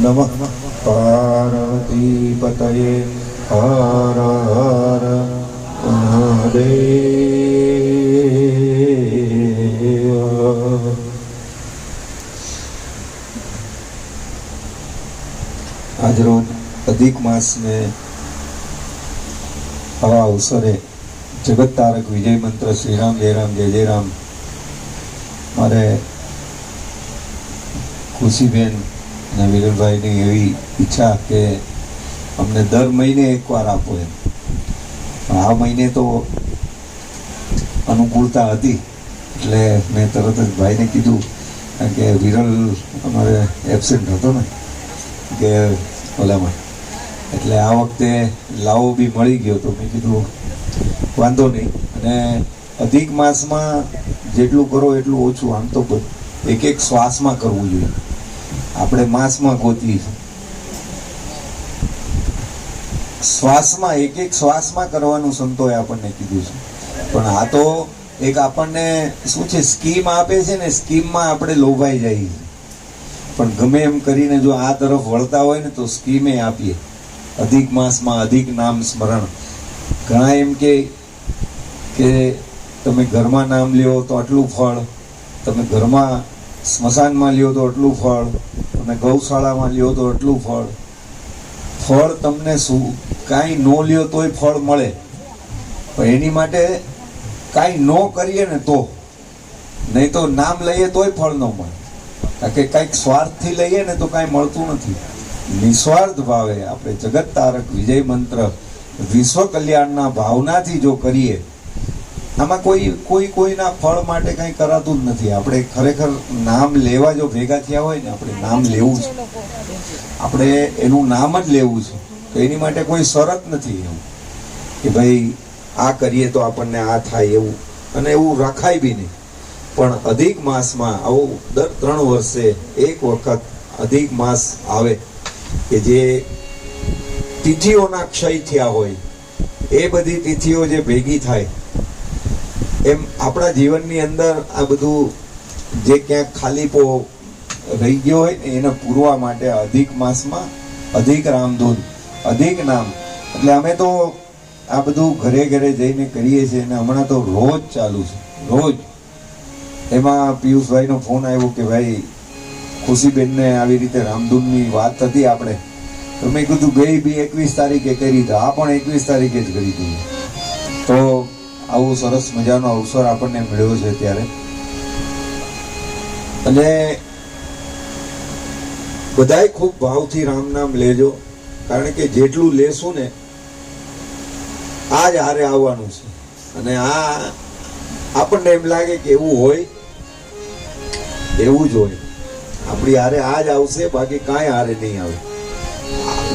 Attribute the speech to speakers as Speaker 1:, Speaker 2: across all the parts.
Speaker 1: नमः पार्वती पतये हर हर महादेव। आज रोज अधिक मास में आवा अवसरे जगत तारक विजय मंत्र श्री राम जय राम जय जय राम मारे खुशीबेन અને વિરલભાઈની એવી ઈચ્છા કે અમને દર મહિને એકવાર આપો એમ. આ મહિને તો અનુકૂળતા હતી એટલે મેં તરત જ ભાઈને કીધું, કારણ કે વિરલ અમારે એબસેન્ટ હતો ને કે ઓલામાં, એટલે આ વખતે લાવો બી મળી ગયો તો મેં કીધું વાંધો નહીં. અને અધિક માસમાં જેટલું કરો એટલું ઓછું. આમ તો એક એક શ્વાસમાં કરવું જોઈએ. આપણે માસમાં ગોતી શ્વાસમાં એક એક શ્વાસમાં કરવાનું સંતોએ આપણને કીધું છે. પણ આ તો એક આપણને શું છે, સ્કીમ આપે છે ને, સ્કીમમાં આપણે લોભાઈ જઈએ. પણ ગમે એમ કરીને જો આ તરફ વળતા હોય ને તો સ્કીમે આપીએ. અધિક માસમાં અધિક નામ સ્મરણ. ઘણા એમ કે તમે ઘરમાં નામ લ્યો તો આટલું ફળ, તમે ઘરમાં સ્મશાનમાં લ્યો તો આટલું ફળ, તમે ગૌશાળામાં લ્યો તો આટલું ફળ. ફળ તમને શું, કાંઈ ન લ્યો તોય ફળ મળે, પણ એની માટે કાંઈ ન કરીએ ને તો, નહીં તો નામ લઈએ તોય ફળ ન મળે. કારણ કે કાંઈક સ્વાર્થથી લઈએ ને તો કાંઈ મળતું નથી. નિસ્વાર્થ ભાવે આપણે જગત તારક વિજય મંત્ર વિશ્વ કલ્યાણના ભાવનાથી જો કરીએ, આમાં કોઈના ફળ માટે કંઈ કરાતું જ નથી. આપણે ખરેખર નામ લેવા જો ભેગા થયા હોય ને, આપણે નામ લેવું છે, આપણે એનું નામ જ લેવું છે, તો એની માટે કોઈ શરત નથી એવું કે ભાઈ આ કરીએ તો આપણને આ થાય એવું, અને એવું રાખાય બી નહીં. પણ અધિક માસમાં આવું દર 3 વર્ષે એક વખત અધિક માસ આવે કે જે તિથિઓના ક્ષય થયા હોય, એ બધી તિથિઓ જે ભેગી થાય, એમ આપણા જીવનની અંદર આ બધું જે ક્યાંક ખાલીપો રહી ગયો હોય ને એને પૂરવા માટે અધિક માસમાં અધિક રામધૂન, અધિક નામ. એટલે અમે તો આ બધું ઘરે ઘરે જઈને કરીએ છીએ, અને હમણાં તો રોજ ચાલુ છે, રોજ. એમાં પિયુષભાઈનો ફોન આવ્યો કે ભાઈ ખુશીબેનને આવી રીતે રામધૂનની વાત હતી આપણે, તો મેં કીધું ગઈ બી 21 તારીખે કરી તો આ પણ 21 તારીખે જ કરી દીધી. તો આવું સરસ મજાનો અવસર આપણને મળ્યો છે ત્યારે. અને બધાય ખૂબ ભાવથી રામ નામ લેજો, કારણ કે જેટલું લેશું ને આ જ હારે આવવાનું છે. અને આ આપણને એમ લાગે કે એવું હોય, એવું જ હોય. આપણી હારે આ જ આવશે, બાકી કાંઈ હારે નહીં આવે.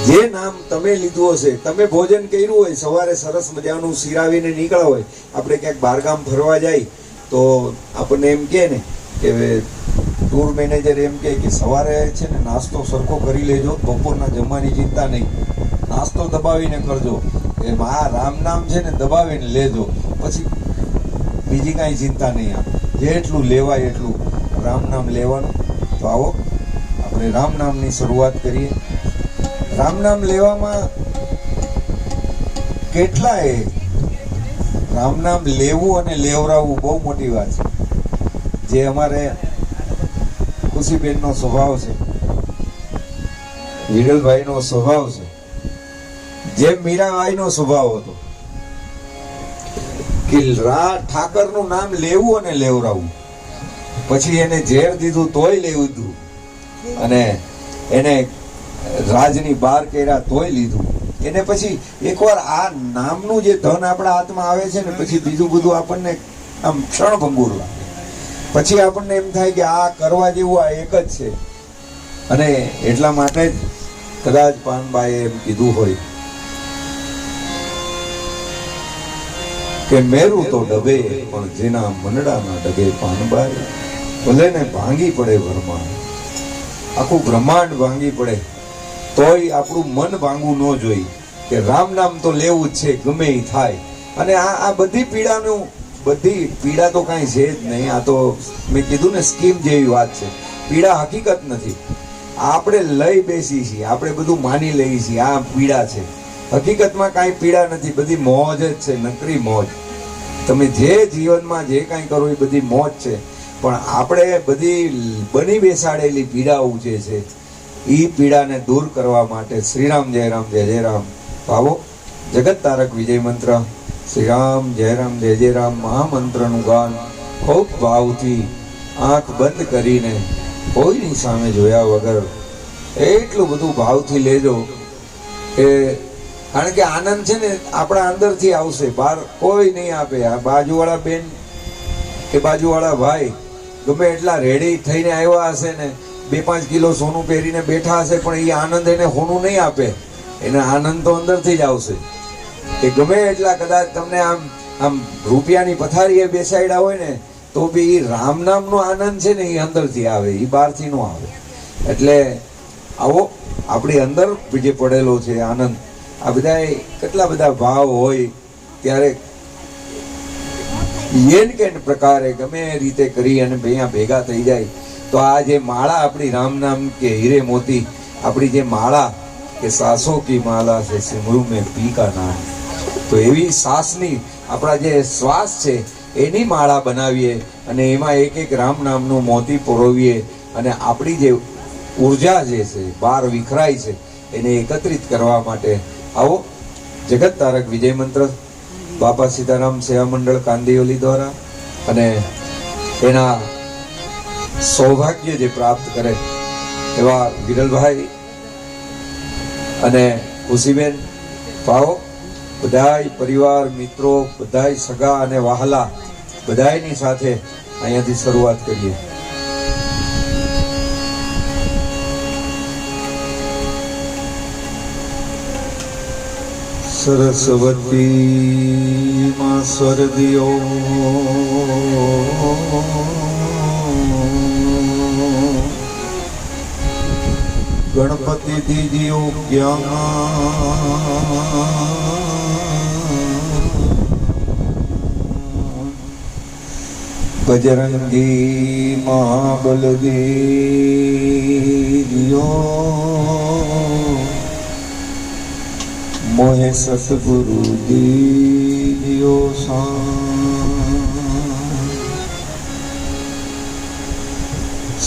Speaker 1: જે નામ તમે લીધું હશે, તમે ભોજન કર્યું હોય, સવારે સરસ મજાનું સિરાવીને નીકળ્યા હોય, આપણે ક્યાંક બહારગામ ફરવા જાય તો આપણને એમ કહે ને કે ટૂર મેનેજર એમ કહે કે સવારે છે ને નાસ્તો સરખો કરી લેજો, બપોરના જમવાની ચિંતા નહીં, નાસ્તો દબાવીને કરજો. એમ આ રામ નામ છે ને દબાવીને લેજો, પછી બીજી કાંઈ ચિંતા નહીં. જેટલું લેવાય એટલું રામ નામ લેવાનું. તો આવો આપણે રામ નામની શરૂઆત કરીએ. રામ નામ લેવામાં કેટલાય, રામ નામ લેવું અને લેવરાવવું બહુ મોટી વાત છે. જે અમારે ખુશીબેનનો સ્વભાવ છે, વિરલભાઈનો સ્વભાવ છે, જેમ મીરાબાઈનો સ્વભાવ હતો કે ઠાકરનું નામ લેવું અને લેવરાવવું. પછી એને ઝેર દીધું તોય લેવું દીધું, અને એને રાજની બહાર કર્યા તોય લીધું. એને પછી એકવાર આ નામનું જે ધન આપણા હાથમાં આવે છે ને, પછી બીજું બધું આપણને આમ ક્ષણભંગુર લાગે. પછી આપણને એમ થાય કે આ કરવા જેવું આ એક જ છે. અને એટલા માટે જ કદાચ પાનબાઈએ એમ કીધું હોય કે મેરું તો ડબે પણ જેના મનડાના ડગે પાનબાઈ, ભલે ને ભાંગી પડે ઘરમાં, આખું બ્રહ્માંડ ભાંગી પડે તોય આપણું મન ભાંગવું ન જોઈએ કે રામ નામ તો લેવું જ છે, ગમે એ થાય. અને આ બધી પીડાનું બધી પીડા તો કાંઈ છે જ નહીં. આ તો મેં કીધું ને સ્કીમ જેવી વાત છે. પીડા હકીકત નથી. આપણે લઈ બેસી છીએ, આપણે બધું માની લઈએ છીએ આ પીડા છે. હકીકતમાં કાંઈ પીડા નથી, બધી મોજ જ છે, નકરી મોજ. તમે જે જીવનમાં જે કાંઈ કરો એ બધી મોજ છે, પણ આપણે બધી બની બેસાડેલી પીડાઓ જે છે એ પીડાને દૂર કરવા માટે શ્રી રામ જય રામ જય જય રામ. તો આવો જગત તારક વિજય મંત્ર શ્રી રામ જય રામ મહામંત્રનું ગાન ખૂબ ભાવથી આંખ બંધ કરીને કોઈની સામે જોયા વગર એટલું બધું ભાવથી લેજો કે, કારણ કે આનંદ છે ને આપણા અંદરથી આવશે, બહાર કોઈ નહીં આપે. આ બાજુવાળા બેન કે બાજુવાળા ભાઈ ગમે એટલા રેડી થઈને આવ્યા હશે ને, 2-5 કિલો સોનું પહેરીને બેઠા હશે, પણ એ આનંદ એને સોનું નહીં આપે. એને આનંદ તો અંદરથી જ આવશે. કે ગમે એટલા કદાચ તમને આમ આમ રૂપિયાની પથારીએ બેસાડ્યા હોય ને, તો બી રામ નામનો આનંદ છે ને એ અંદરથી આવે, એ બહારથી નો આવે. એટલે આવો આપણી અંદર જે પડેલો છે આનંદ, આ બધા કેટલા બધા ભાવ હોય ત્યારે એન કે પ્રકારે ગમે રીતે કરી અને અહીંયા ભેગા થઈ જાય. તો આ જે માળા આપણી રામ નામ કે હીરે મોતી, આપણી જે માળા કે સાસો કી માલા છે સિમરૂ મેં પી કા નામ, તો એવી સાસની આપણા જે શ્વાસ છે એની માળા બનાવીએ અને એમાં એક એક રામ નામનું મોતી પરોવીએ અને આપણી જે ઉર્જા જે છે બહાર વિખરાય છે એને એકત્રિત કરવા માટે આવો જગત તારક વિજય મંત્ર બાપા સીતારામ સેવા મંડળ કાંદિવલી દ્વારા અને એના સૌભાગ્ય જે પ્રાપ્ત કરે એવા વિરલભાઈ અને ખુશીબેન, પાવો બધાય પરિવાર મિત્રો બધાય સગા અને વહાલા બધાયની સાથે અહીંયાથી શરૂઆત કરીએ. સરસ્વતી માં સ્વરદિયો ગણપતિ દીજીઓ બજરંગી મહાબલદેવીઓ મોહે સતગુરુ દીજીઓ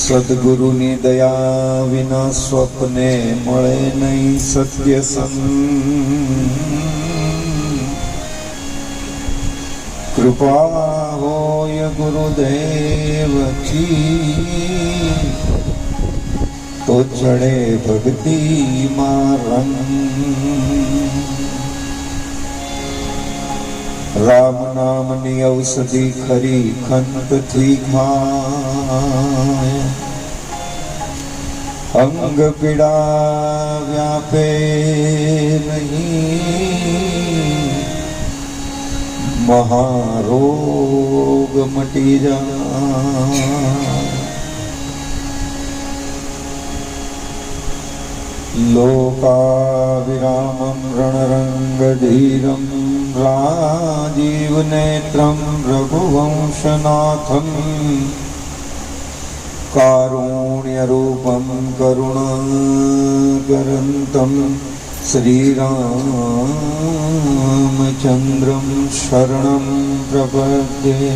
Speaker 1: સદગુરુની દયા વિના સ્વપ્ને મળે નહીં સત્ય સંગ. કૃપા હોય ગુરુદેવ કી તો ચડે ભક્તિ માં રંગ. રામ નામની ઔષધિ ખરી ખંતથી ખાય, અંગ પીડા વ્યાપે નહીં, મહારોગ મટી જાય. લોકાવિરામમ રણરંગધીરમ રાજીવ નેત્રમ રઘુવંશનાથમ કારુણ્ય રૂપમ કરુણાકરંતમ શ્રીરામચંદ્રમ શરણમ પ્રપદ્યે.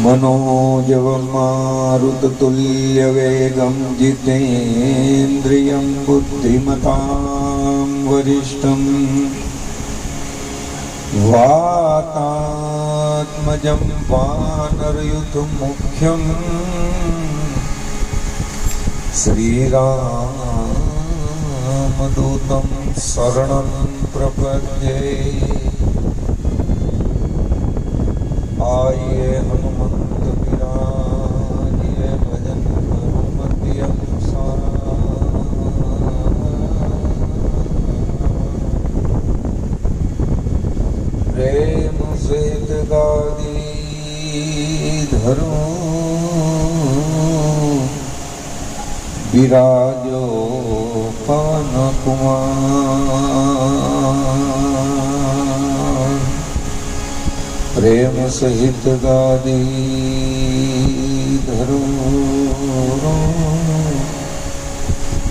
Speaker 1: मनोजवं मारुततुल्यवेगं जितेन्द्रियं बुद्धिमतां वरिष्ठं वातात्मजं वानरयुतमुख्यं श्रीरामदूतं शरणं प्रपद्ये. आइए हनुमंत विराजिए भजन हनुमतियम सारा. प्रेम श्वेत गादी धरो विराजो पवन कुमार. प्रेम सहित गादी धरो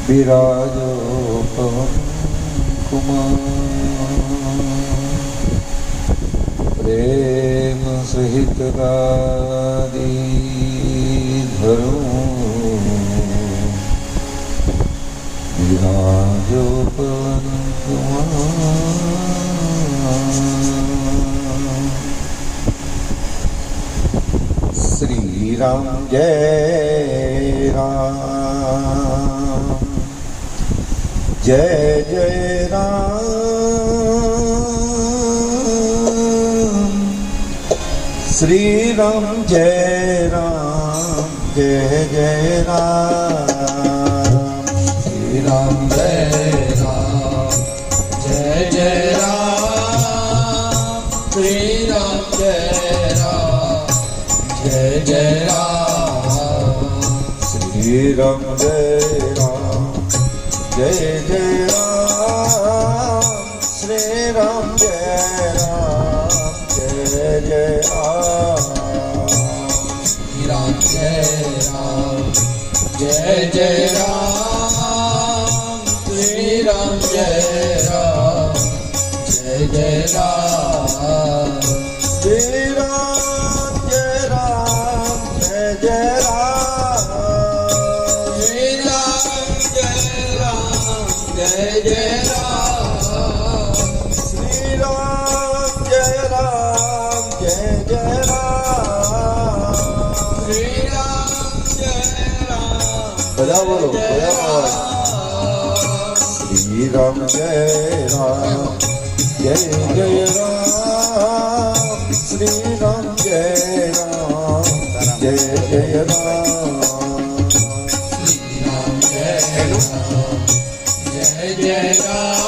Speaker 1: विराजो पवन कुमार प्रेम सहित गादी धरो विराजो पवन कुमार। श्री राम जय राम जय जय राम। श्री राम जय राम जय जय राम। श्री राम जय राम जय जय राम। श्री राम जय राम जय जय राम। श्री राम जय राम जय जय राम। श्री राम जय राम जय जय राम। श्री राम जय राम जय जय राम। श्री राम जय राम जय जय राम। श्री राम जय राम जय जय राम। श्री राम जय राम जय जय राम। श्री राम जय राम जय जय राम। श्री राम जय राम बजा बोलो बजा बोलो। श्री राम जय राम जय जय राम। श्री राम जय राम जय जय राम। श्री राम जय राम जय जय राम।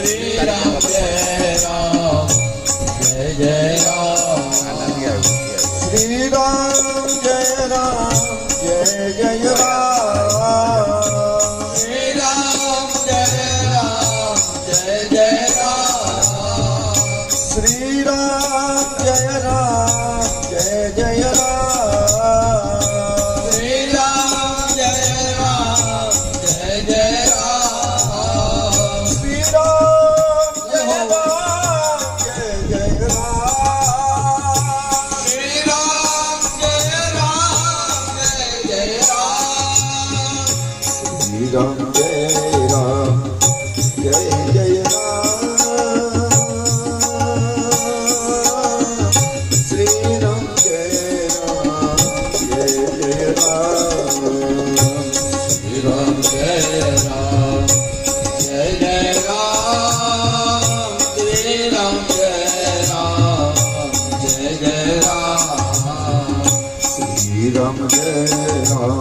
Speaker 1: श्री राम जय राम जय जय राम। श्री राम जय राम जय जय राम। श्री राम जय राम जय जय राम। श्री राम जय राम जय जय राम। श्री राम जय राम जय जय राम। श्री राम जय राम जय जय राम। श्री राम जय राम जय जय राम। श्री राम जय राम जय जय राम। श्री राम जय राम जय जय राम। श्री राम जय राम जय जय राम। श्री राम जय राम जय जय राम। श्री राम जय राम जय जय राम। श्री राम जय राम जय जय राम।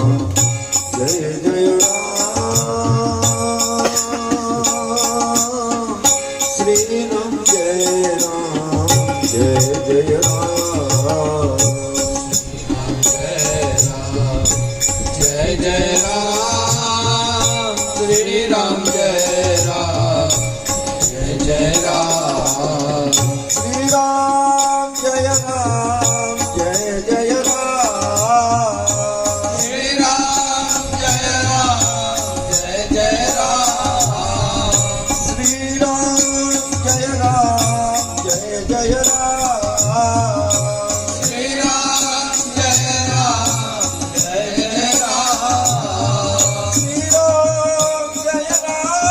Speaker 1: जय जय राम। श्री राम जय राम जय जय राम। श्री राम जय राम जय जय राम। श्री राम जय राम जय जय राम। श्री राम जय राम जय जय राम। श्री राम जय राम जय जय राम। श्री राम जय राम जय जय राम। श्री राम जय राम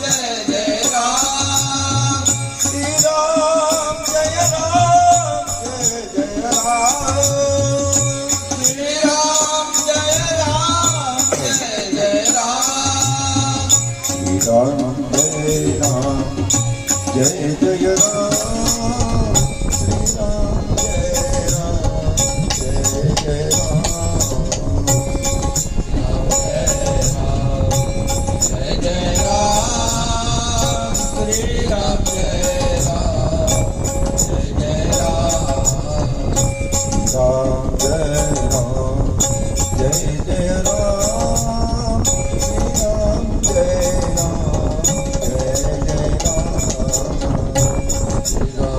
Speaker 1: जय जय राम। श्री राम जय राम जय जय राम। श्री राम जय राम जय जय राम। श्री राम जय राम जय जय राम। श्री राम जय राम जय जय राम। जय जय राम। श्री राम जय राम जय जय राम। राम जय राम जय जय राम। श्री राम जय राम जय जय राम। श्री राम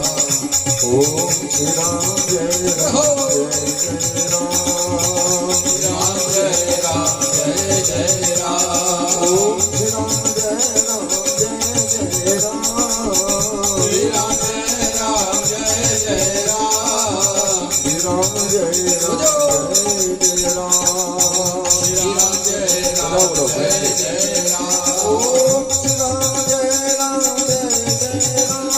Speaker 1: ओम श्री राम जय राम जय राम
Speaker 2: राम जय राम जय जय राम
Speaker 1: ओम श्री राम जय राम जय जय राम
Speaker 2: श्री राम जय राम जय जय राम
Speaker 1: श्री राम जय राम जय जय राम
Speaker 2: श्री राम जय राम जय जय राम
Speaker 1: ओम श्री राम जय राम जय जय राम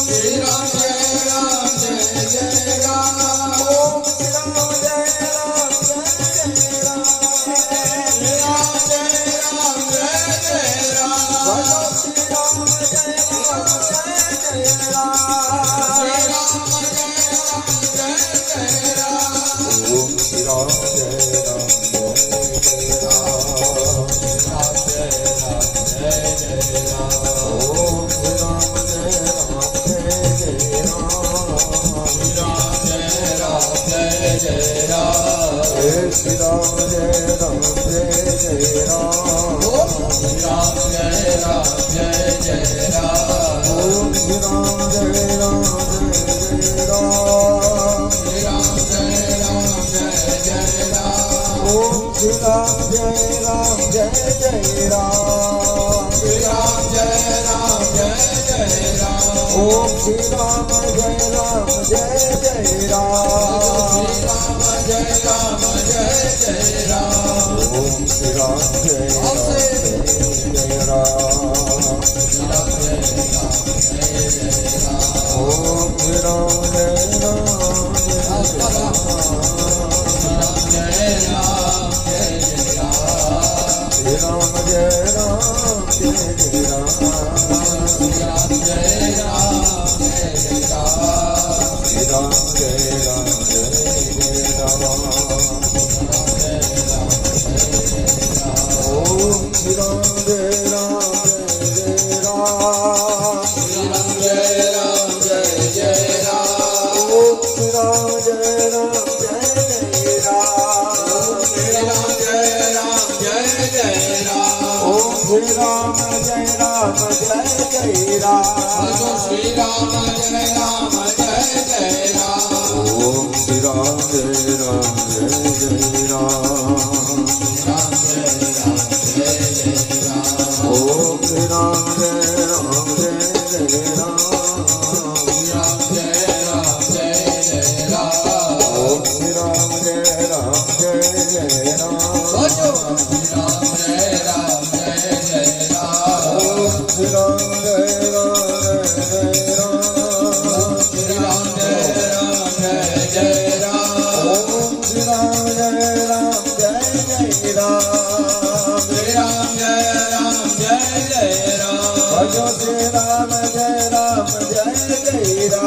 Speaker 2: श्री राम जय राम जय जय राम
Speaker 1: ओम श्री राम जय राम जय जय राम
Speaker 2: श्री राम जय राम जय जय राम
Speaker 1: भजो श्री राम जय राम जय जय राम
Speaker 2: श्री राम जय राम जय जय राम
Speaker 1: ओम श्री राम जय राम जय जय राम
Speaker 2: राम जय राम जय जय राम
Speaker 1: ओम श्री राम जय राम जय जय राम
Speaker 2: राम जय राम जय जय राम
Speaker 1: हे श्री राम जय राम जय जय राम
Speaker 2: राम जय राम जय जय राम
Speaker 1: ओम श्री राम जय राम जय जय राम
Speaker 2: श्री राम जय राम जय जय राम
Speaker 1: ओम श्री राम जय राम जय जय राम
Speaker 2: श्री राम जय राम जय जय राम
Speaker 1: ओम श्री राम जय राम जय जय राम
Speaker 2: श्री राम जय राम जय जय राम
Speaker 1: ओम श्री राम जय राम जय जय राम
Speaker 2: श्री राम जय राम जय जय राम
Speaker 1: ओम श्री राम जय राम जय जय राम
Speaker 2: राम जय राम जय जय राम
Speaker 1: श्री राम जय राम जय जय राम
Speaker 2: श्री राम जय राम जय जय राम
Speaker 1: श्री राम जय राम जय जय राम ओम श्री राम जय राम जय जय राम
Speaker 2: श्री राम जय राम जय जय राम
Speaker 1: ओम श्री राम जय राम जय जय राम
Speaker 2: श्री राम जय राम जय जय राम
Speaker 1: ओम श्री राम जय राम जय जय राम
Speaker 2: श्री राम जय राम जय जय राम
Speaker 1: ओम श्री राम जय राम जय जय राम
Speaker 2: राम जय राम जय जय राम
Speaker 1: ओम श्री राम जय राम जय जय राम
Speaker 2: राम जय राम जय जय राम
Speaker 1: ओम श्री राम जय राम जय जय राम
Speaker 2: श्री राम जय राम जय जय राम
Speaker 1: ओम श्री राम जय राम जय जय राम
Speaker 2: श्री राम जय राम जय जय राम
Speaker 1: ओम श्री राम जय राम जय जय राम
Speaker 2: श्री राम जय राम जय जय राम
Speaker 1: भजो श्री राम जय राम जय जय राम